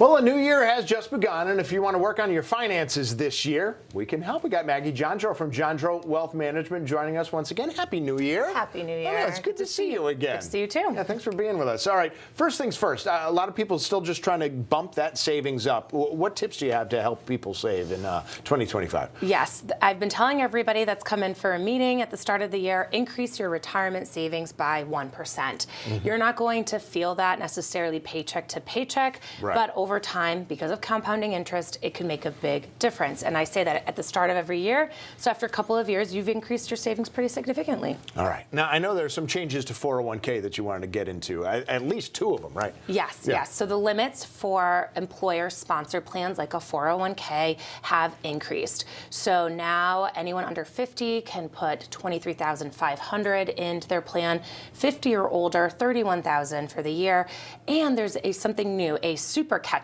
Well, a new year has just begun, and if you want to work on your finances this year, we can help. We got Maggie Johndrow from Johndrow Wealth Management joining us once again. Happy New Year. Happy New Year. Oh, it's good to see you again. Good to see you too. Yeah, thanks for being with us. All right, first things first, a lot of people still just trying to bump that savings up. What tips do you have to help people save in 2025? Yes, I've been telling everybody that's come in for a meeting at the start of the year, increase your retirement savings by 1%. You're not going to feel that necessarily paycheck to paycheck, but over time, because of compounding interest, it can make a big difference. And I say that at the start of every year. So after a couple of years, you've increased your savings pretty significantly. All right. Now, I know there's some changes to 401k that you wanted to get into, at least two of them, right? Yes, yes. So the limits for employer-sponsored plans like a 401k have increased. So now anyone under 50 can put $23,500 into their plan, 50 or older, $31,000 for the year. And there's something new, a super catch-up.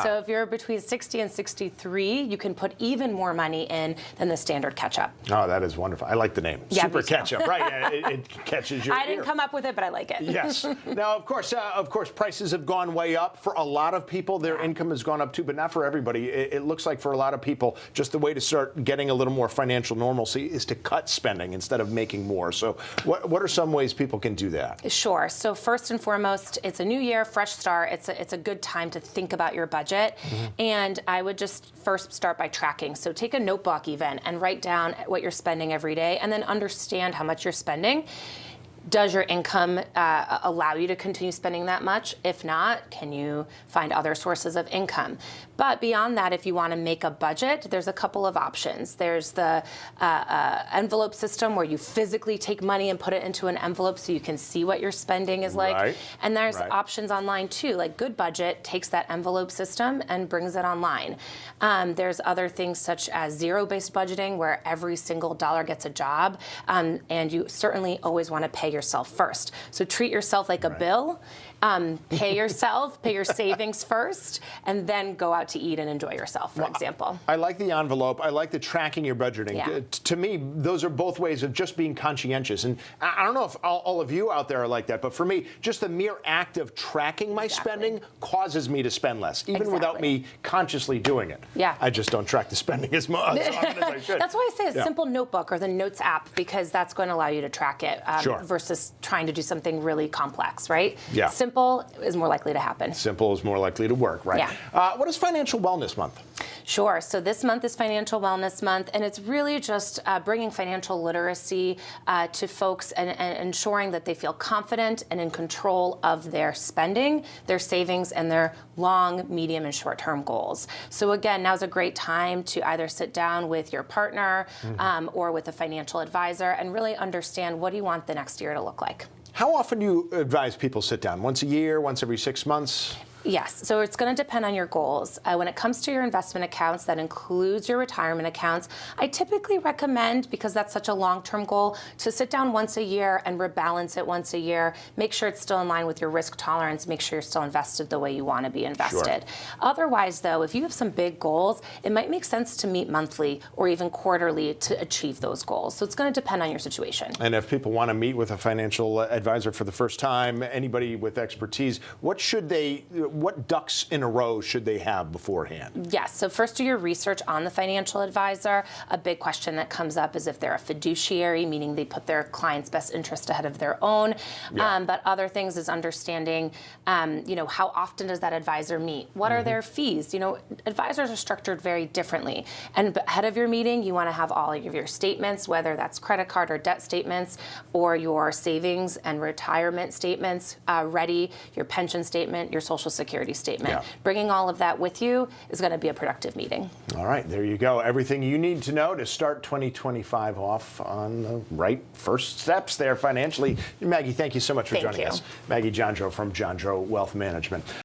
So if you're between 60 and 63, you can put even more money in than the standard catch-up. Oh, that is wonderful. I like the name. Yeah, super catch-up, right? Yeah, it catches your I didn't come up with it, but I like it. Yes. Now, of course, prices have gone way up. For a lot of people, their income has gone up too, but not for everybody. It looks like for a lot of people, just the way to start getting a little more financial normalcy is to cut spending instead of making more. So what are some ways people can do that? Sure. So first and foremost, it's a new year, fresh start. It's a good time to think about your budget. And I would just first start by tracking. So take a notebook even and write down what you're spending every day and then understand how much you're spending. Does your income allow you to continue spending that much? If not, can you find other sources of income? But beyond that, if you want to make a budget, there's a couple of options. There's the envelope system where you physically take money and put it into an envelope so you can see what your spending is like. And there's options online too, like Good Budget takes that envelope system and brings it online. There's other things such as zero-based budgeting where every single dollar gets a job, and you certainly always want to pay yourself first. So treat yourself like a bill, pay yourself, pay your savings first, and then go out to eat and enjoy yourself, for example. I like the envelope. I like the tracking your budgeting. Yeah. To me, those are both ways of just being conscientious. And I don't know if all of you out there are like that, but for me, just the mere act of tracking my spending causes me to spend less, even without me consciously doing it. Yeah. I just don't track the spending as often as I should. That's why I say a simple notebook or the Notes app, because that's going to allow you to track it versus trying to do something really complex, right? Yeah. Simple is more likely to happen. Simple is more likely to work, right? Yeah. What is Financial Wellness Month? Sure. So this month is Financial Wellness Month, and it's really just bringing financial literacy to folks and ensuring that they feel confident and in control of their spending, their savings, and their long, medium, and short-term goals. So again, now's a great time to either sit down with your partner or with a financial advisor and really understand what do you want the next year to look like. How often do you advise people sit down? Once a year, once every 6 months? Yes, so it's going to depend on your goals. When it comes to your investment accounts, that includes your retirement accounts, I typically recommend, because that's such a long-term goal, to sit down once a year and rebalance it once a year. Make sure it's still in line with your risk tolerance. Make sure you're still invested the way you want to be invested. Otherwise, though, if you have some big goals, it might make sense to meet monthly or even quarterly to achieve those goals. So it's going to depend on your situation. And if people want to meet with a financial advisor for the first time, anybody with expertise, what ducks in a row should they have beforehand? Yes, so first do your research on the financial advisor. A big question that comes up is if they're a fiduciary, meaning they put their client's best interest ahead of their own. But other things is understanding, how often does that advisor meet? What are their fees? Advisors are structured very differently. And ahead of your meeting, you want to have all of your statements, whether that's credit card or debt statements, or your savings and retirement statements ready, your pension statement, your Social Security statement. Bringing all of that with you is going to be a productive meeting. All right, there you go. Everything you need to know to start 2025 off on the right first steps there financially. Maggie, thank you so much for joining us. Maggie Johndrow from Johndrow Wealth Management.